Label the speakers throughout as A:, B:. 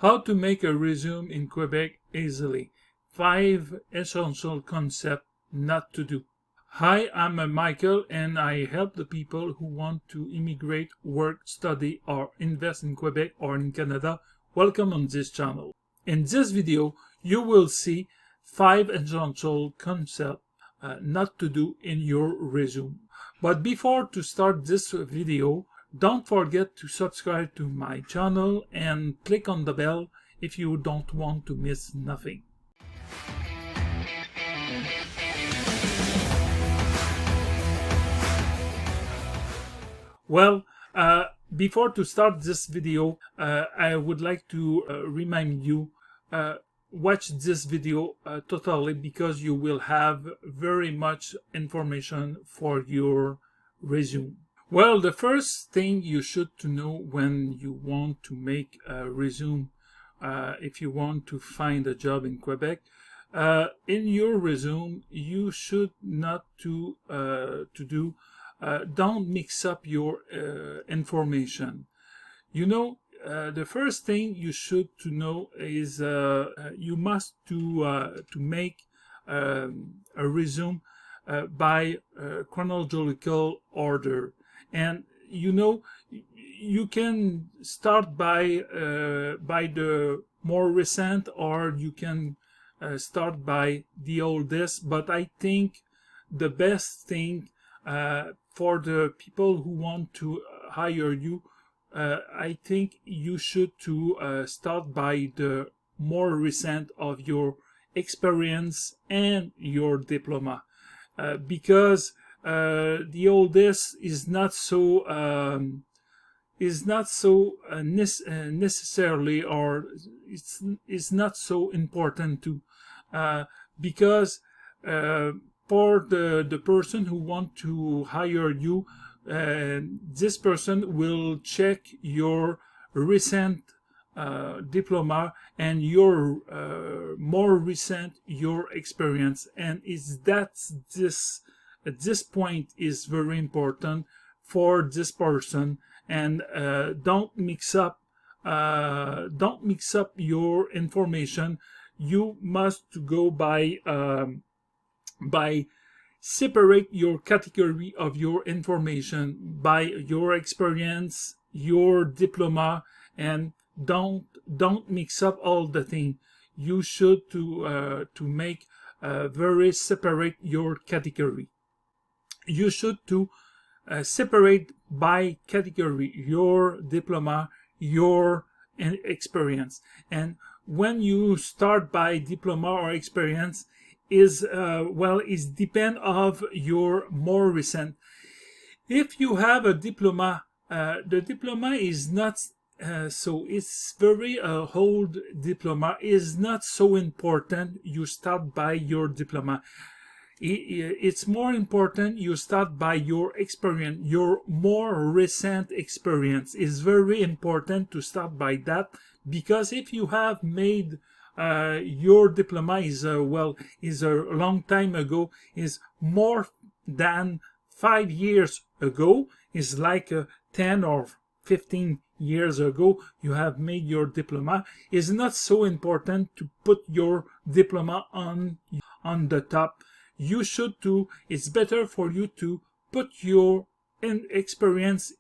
A: How to make a resume in Quebec easily. 5 essential concepts not to do. Hi, I'm Michael, and I help the people who want to immigrate, work, study, or invest in Quebec or in Canada. Welcome on this channel. In this video, you will see 5 essential concepts not to do in your resume. But before to start this video, don't forget to subscribe to my channel and click on the bell if you don't want to miss nothing. Well, before to start this video, I would like to remind you watch this video totally, because you will have very much information for your resume. Well, the first thing you should to know when you want to make a resume, if you want to find a job in Quebec, in your resume you should not don't mix up your information. You know, the first thing you should to know is you must to make a resume by chronological order. And you know, you can start by the more recent, or you can start by the oldest. But I think the best thing for the people who want to hire you, I think you should to start by the more recent of your experience and your diploma, because the oldest is not so necessarily, or it's not so important too, because for the person who want to hire you, this person will check your recent diploma and your more recent your experience, and at this point is very important for this person. And don't mix up your information. You must go by separate your category of your information by your experience, your diploma, and don't mix up all the thing. You should to make very separate your category. You should to separate by category your diploma, your experience. And when you start by diploma or experience, is depend of your more recent. If you have a diploma, the diploma is not so it's very old diploma is not so important. You start by your diploma. It's more important you start by your experience. Your more recent experience is very important to start by that, because if you have made your diploma is a long time ago, is more than 5 years ago, is like 10 or 15 years ago you have made your diploma, is not so important to put your diploma on the top. You should it's better for you to put your experience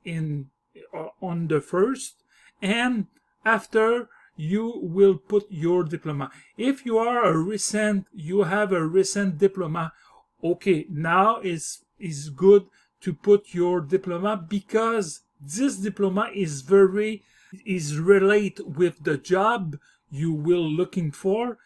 A: on the first, and after you will put your diploma. If you have a recent diploma, okay, now is good to put your diploma, because this diploma is related with the job you will looking for.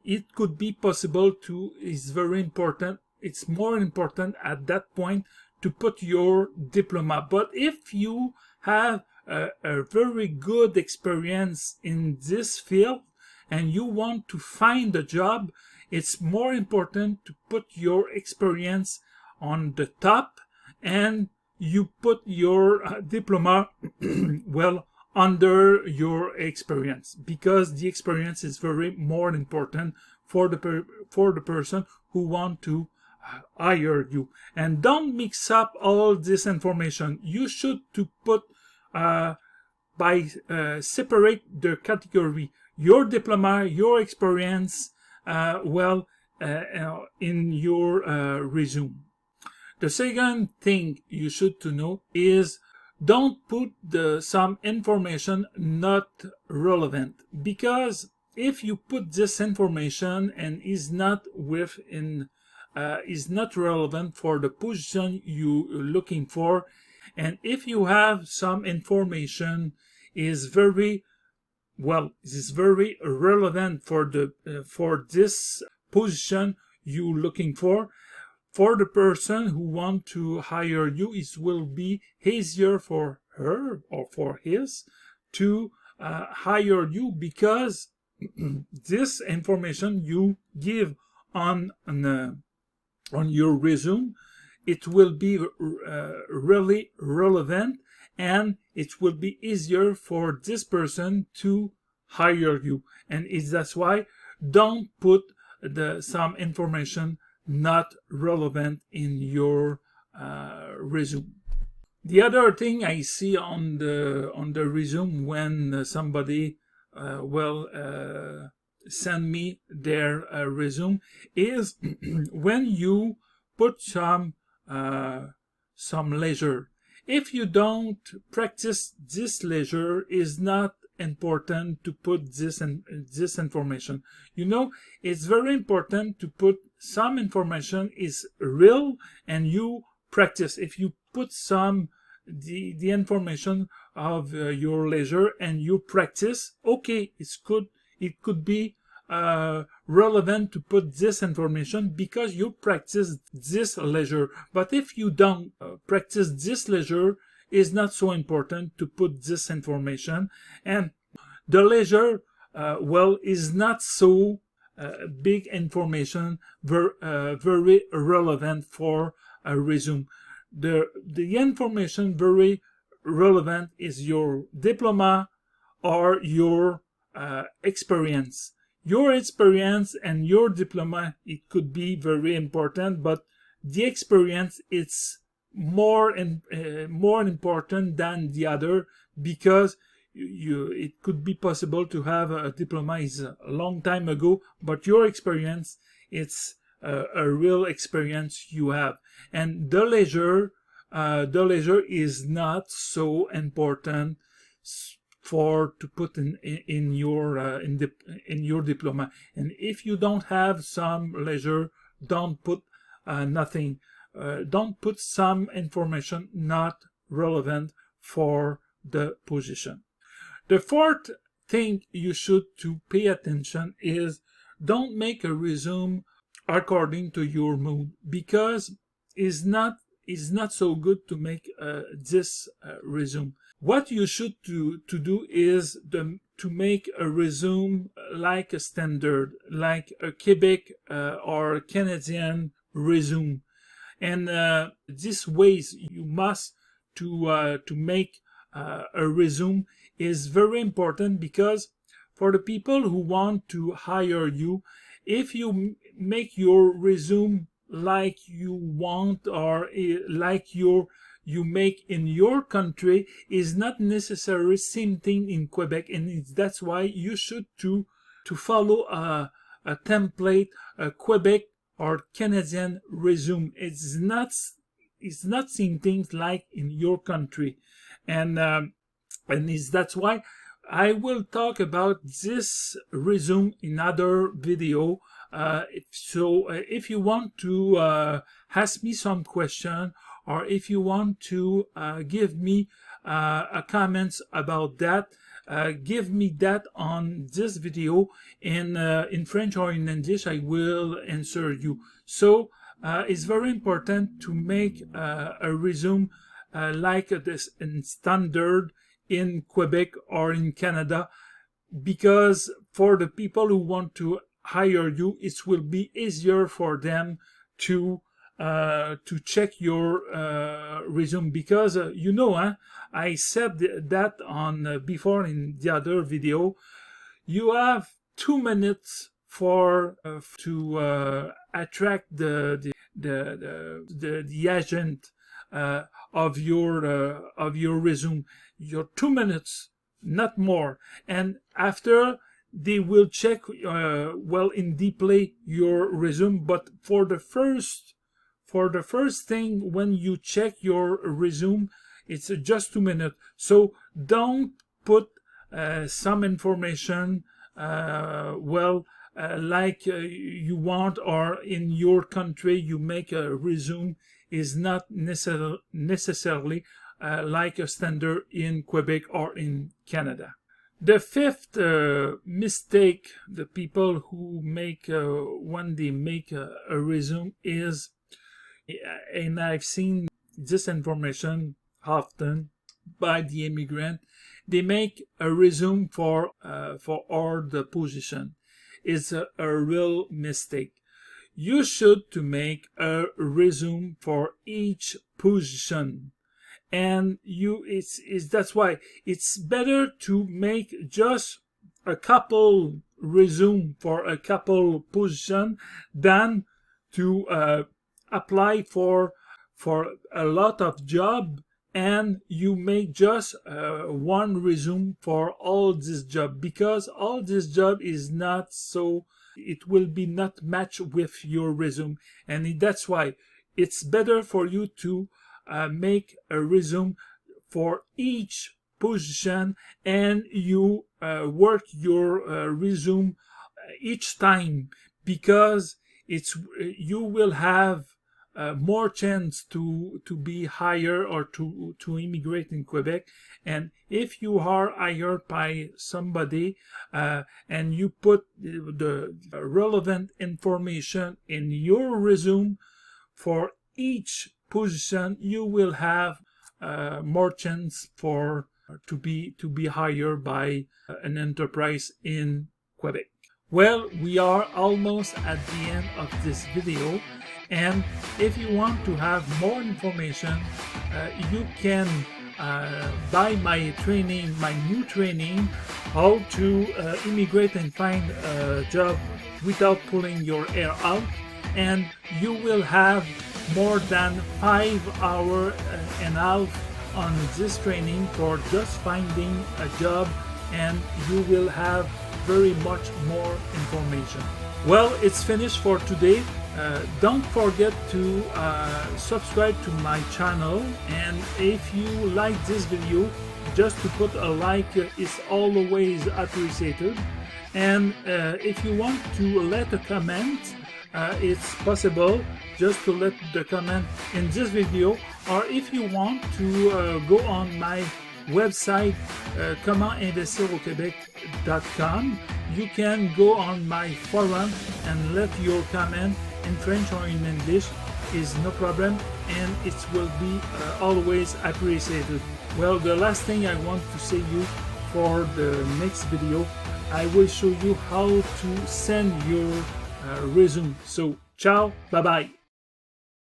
A: It could be possible is very important. It's more important at that point to put your diploma. But if you have a very good experience in this field and you want to find a job, it's more important to put your experience on the top, and you put your diploma under your experience, because the experience is very more important for the person who want to hire you. And don't mix up all this information. You should to put by separate the category. your diploma, your experience, in your resume. The second thing you should to know is don't put some information not relevant, because if you put this information and is not is not relevant for the position you're looking for, and if you have some information is very relevant for this position you're looking for the person who want to hire you, it will be easier for her or for his to hire you, because this information you give on your resume, it will be really relevant, and it will be easier for this person to hire you. And that's why don't put some information not relevant in your resume. The other thing I see on the resume when somebody send me their resume is when you put some leisure. If you don't practice this leisure, is not important to put this information. You know, it's very important to put some information is real and you practice. If you put the information of your leisure and you practice, okay, it could be relevant to put this information because you practice this leisure. But if you don't practice this leisure, is not so important to put this information. And the leisure is not so big information, very relevant for a resume. The information very relevant is your diploma or your experience. Your experience and your diploma, it could be very important, but the experience it's more important than the other, because it could be possible to have a diploma is a long time ago, but your experience, it's a real experience you have. And the leisure is not so important to put in your diploma. And if you don't have some leisure, don't put nothing. Don't put some information not relevant for the position. The fourth thing you should to pay attention is don't make a resume according to your mood, because it's not so good to make this resume. What you should to do is to make a resume like a standard, like a Quebec or Canadian resume. And these ways you must to make a resume is very important, because for the people who want to hire you, if you make your resume like you want or like you make in your country, is not necessarily same thing in Quebec, and that's why you should to follow a template, a Quebec or Canadian resume. It's not same things like in your country, and that's why I will talk about this resume in other video. If you want to ask me some question, or if you want to give me a comments about that, give me that on this video in French or in English. I will answer you. So it's very important to make a resume like this in standard in Quebec or in Canada, because for the people who want to hire you, it will be easier for them to check your resume, because I said that on before in the other video. You have 2 minutes for to attract the agent of your resume. Your 2 minutes, not more. And after they will check well in deeply your resume. But for the first thing, when you check your resume, it's just 2 minutes. So don't put some information like you want, or in your country you make a resume is not necessarily like a standard in Quebec or in Canada. The fifth mistake the people who make when they make a resume is, and I've seen this information often by the immigrant, they make a resume for all the position. It's a real mistake. You should to make a resume for each position, and that's why it's better to make just a couple resume for a couple position than to apply for a lot of job and you make just one resume for all this job, because all this job is not so, it will be not matched with your resume, and that's why it's better for you to make a resume for each position, and you work your resume each time, because you will have more chance to be hired or to immigrate in Quebec. And if you are hired by somebody and you put the relevant information in your resume for each position, you will have more chance to be hired by an enterprise in Quebec. Well, we are almost at the end of this video, and if you want to have more information, you can buy my training, my new training, how to immigrate and find a job without pulling your hair out, and you will have more than 5 hours and a half on this training for just finding a job, and you will have very much more information. Well, it's finished for today. Don't forget to subscribe to my channel, and if you like this video, just to put a like is always appreciated. And if you want to let a comment, it's possible just to let the comment in this video, or if you want to go on my website investir.com, you can go on my forum and let your comment in French or in English, is no problem, and it will be always appreciated. Well, the last thing I want to say you for the next video, I will show you how to send your resume. So ciao, bye bye.